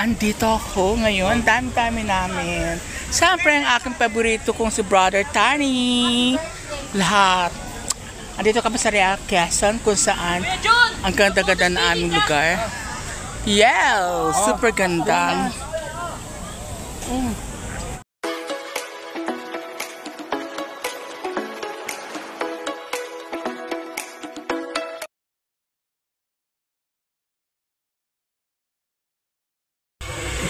Andito ako ngayon. Dami-dami namin. Siyempre, ang aking paborito kong si Brother Tani. Lahat. Andito kami sa Real Quezon kung saan ang ganda-ganda na aming lugar. Yeah! Super ganda.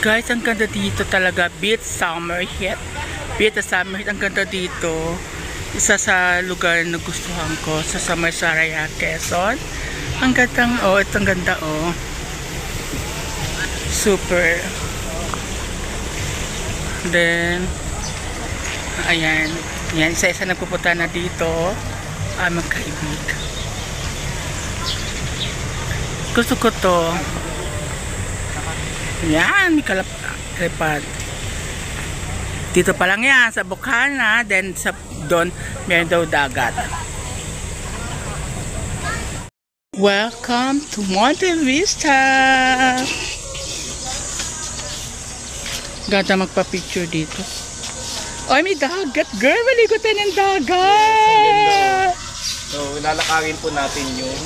Guys, ang ganda dito talaga. Beach Summer Heat. Beach Summer Heat. Ang ganda dito. Isa sa lugar na gustuhan ko sa Summer Saraya, Quezon. Ang gandang, oh, itong ganda, oh. Super. Then, ayan. Yan, isa-isa nagpupunta na dito. Magkaibig. Gusto ko to. Yan, may kalapad. Dito pa lang yan, sa Bukana. Then, doon, meron daw dagat. Welcome to Monte Vista! Ganda magpa-picture dito. Ay, may dagat, girl! Maligot tayo ng dagat! So, lalakarin po natin yung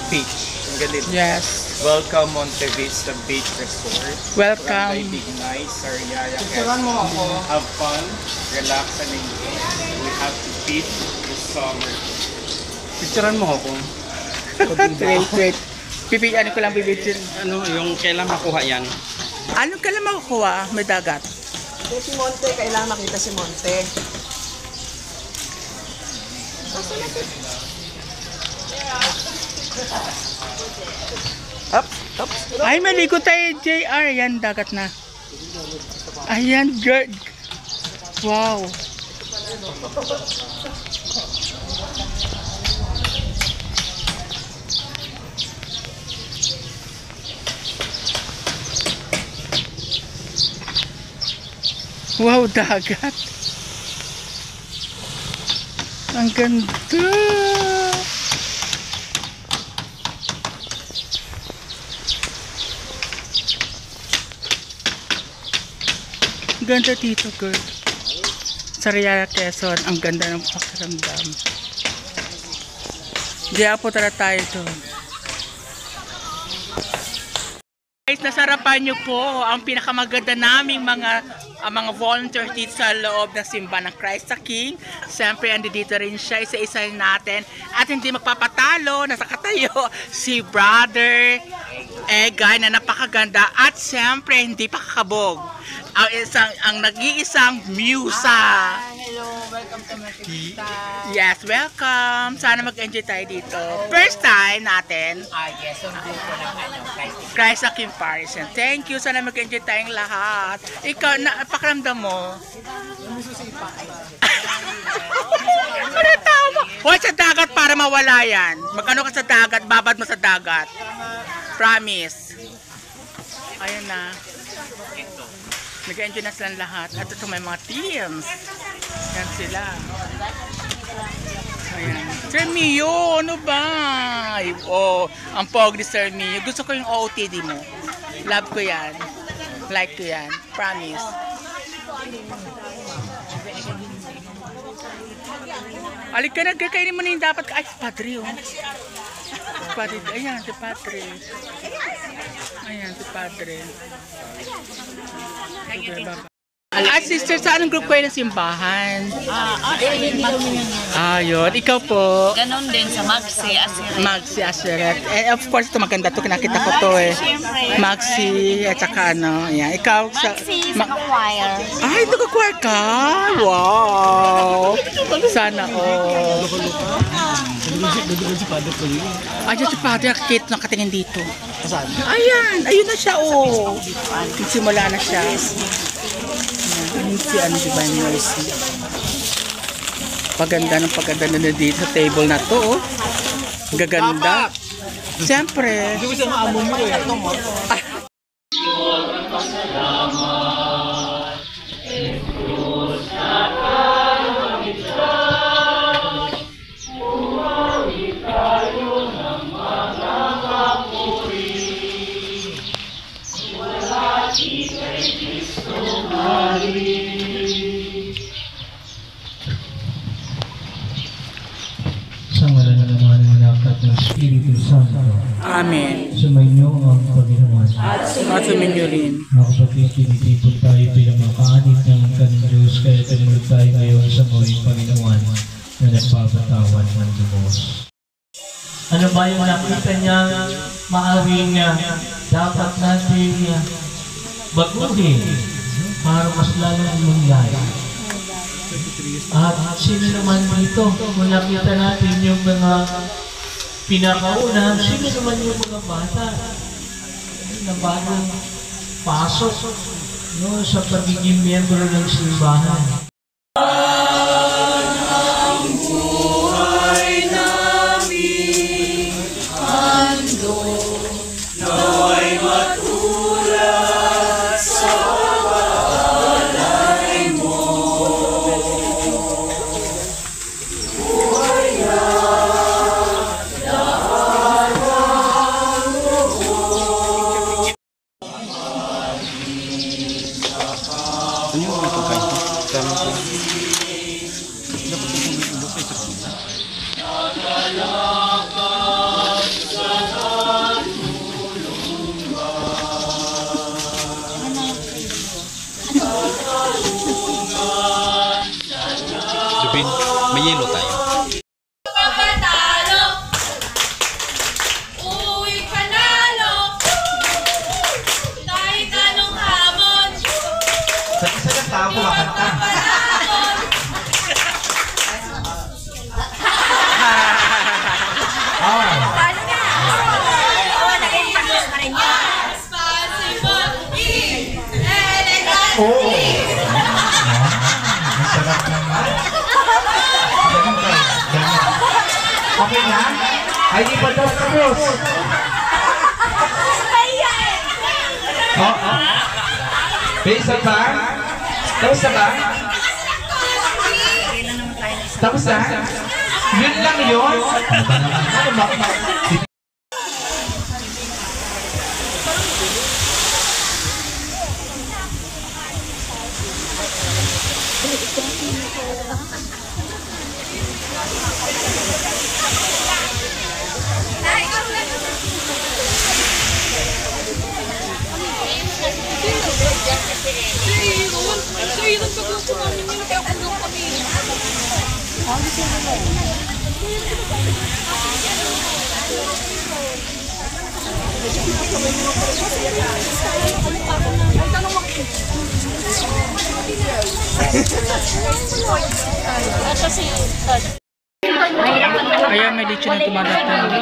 beach. Ang galit. Yes. Welcome Monte Vista Beach Resort. Welcome. Big nice, Sariaya, Quezon. Have fun, relax, and enjoy. We have to beat this summer. Picturean mo ako. Wait. Ano ko lang bibidyo. Ano, yung kailan makuha yan? Ano ka lang makukuha? May dagat. Si Monte, kailangan makita si Monte. Up. Ay, maligo tayo, JR. Yan, dagat na. Ayan, girl. Wow. Wow, dagat. Ang ganda. Ganda dito, girl. Sariaya, Quezon. Ang ganda ng pakiramdam. Diyan po tara tayo doon. Guys, nasarapan nyo po ang pinakamaganda naming mga volunteers dito sa loob ng simbahan ng Christ the King. Siyempre, andito rin siya. Isa-isa natin. At hindi magpapatalo. Nasa katayo si Brother Egay na napakaganda. At siyempre, hindi pa kakabog. Ang nag-iisang Musa. Hello, welcome to Monte Vista. Yes, welcome. Sana mag-enjoy tayo dito. First time natin. Yes, ang grupo ng Christ the King Paris. Thank you. Sana mag-enjoy tayong lahat. Ikaw, pakiramdam mo? Ano tama? Huwag sa dagat para mawala yan. Magkano ka sa dagat, babad mo sa dagat. Promise. Ayun na. Nag-enjoy na silang lahat. At ito may mga teams. Yan sila. Ayan. Sir Mio, ano ba? Oh, ang pog ni Sir Mio. Gusto ko yung OOTD mo. Love ko yan. Like ko yan. Promise. Alik ka na, kainin mo na yung dapat. Ay, Padre, oh. Padre, ayan, si Padre. Ayan, si Padre. Sister, saan ang group kayo ng simbahan? Yun. Ikaw po? Ganon din sa Maxi Asiret. Maxi Asiret. Of course, ito maganda to. Kinakita ko to eh. Maxi, at saka ano. Ayan. Ikaw sa... Maxi sa choir. Ay, nag-choir ka? Wow! Sana all. Ayan si Padre. Kate nakatingin dito. Ayan. Ayun na siya, oh. Simula na siya. Si Divine Mercy. Paganda na dito sa table na to, oh. Gaganda. Siyempre. Hindi ko siya maamon mo eh. Sa ngalan ng Ama ng Anak at ng Espiritu Santo. Amen. Sumainyo ang Panginoon. At suminyo rin. Mga kapatid, tinitipon tayo bilang mga kaanib ng kanang Diyos, kaya tinulog tayo ngayon sa muling Panginoon na nagpapatawad ng lubos. Ano ba yung nakita niya maawing dapat natin baguhin para mas lalong lumlay? At sino naman dito, kung nakita natin yung mga pinakauna, sino naman yung mga bata na bagong pasok sa pagiging miyembro ng simbahan? Ano yung mga pagkain? Tama po. Dapat itong ilok ay sa kanila. Jubin, may yelo tayo. Papatalo! Uwi panalo! Kahit anong hamon! Sa isa ng tao kumakanta. Oo. Masarap naman. Ganun kayo. Ganun. Okay na? Ay, di pa daw tapos. Oo. Bisa ba? Tapos na ba? Tapos na? Yun lang yun? Ano ba? Ayan, may lechon na tumadatang.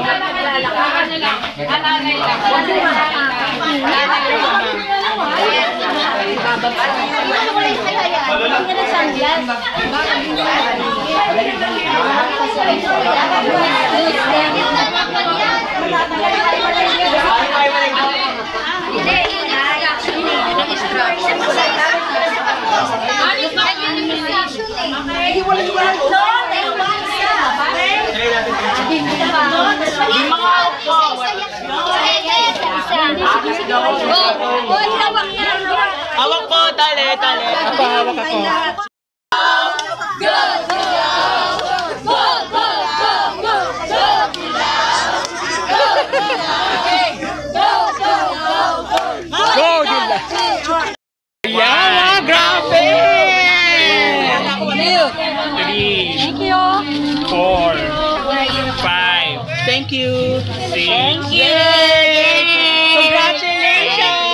Hawak po, tali. Ako, hawak ako. Go, Dila! Ayan, grabe! 3, 4, 5. Thank you. 6. Yay! Congratulations!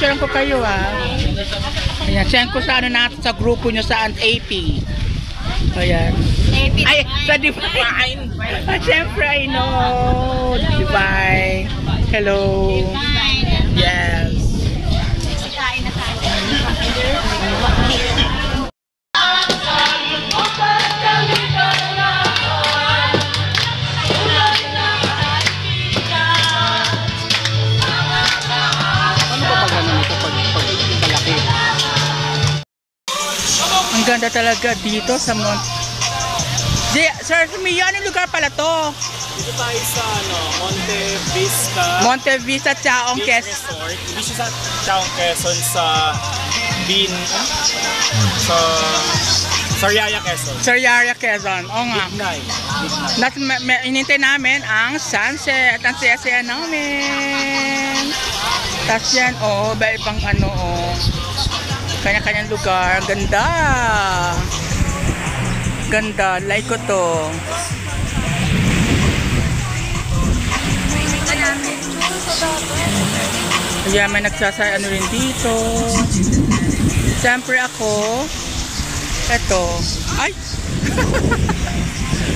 Pipicturean ko kayo Ayan, send ko sa ano natin sa grupo nyo sa AP. Ayan. Ay, sa Divine. Siyempre, I know. Divine. Hello. Yes. Kain na tayo. Ang ganda talaga dito sa Sir Mio, anong lugar pala to? Dito tayo sa Monte Vista Monte Vista, Chaong, Beach Quezon. Resort. Hindi siya sa Chaong, Quezon, sa Sariaya, Quezon. Sariaya, Quezon. Oo nga. Lignay. Inintay namin ang sunset. Ang saya-saya namin. Tapos yan, ibang kanya-kanyang lugar. Ganda. Ganda. Like ko to. Kaya may nagsasay rin dito. Siyempre ako, eto. Ay!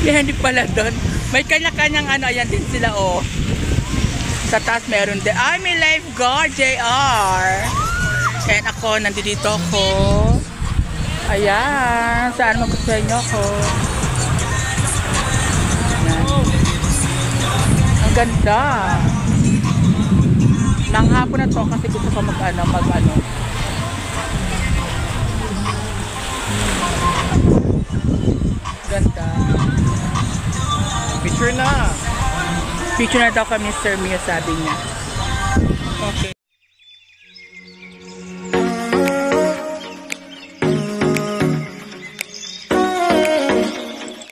Hindi pala doon. May kanya-kanyang ayan din sila Sa taas meron din. Ay, may lifeguard, JR. And ako, nandito ako. Ayan. Saan magustuhan nyo ako? Ayan. Ang ganda. Nang hapon na to kasi gusto ko mag-ano. Ganda. Picture na. Picture na daw kami, Sir Mio, sabi niya.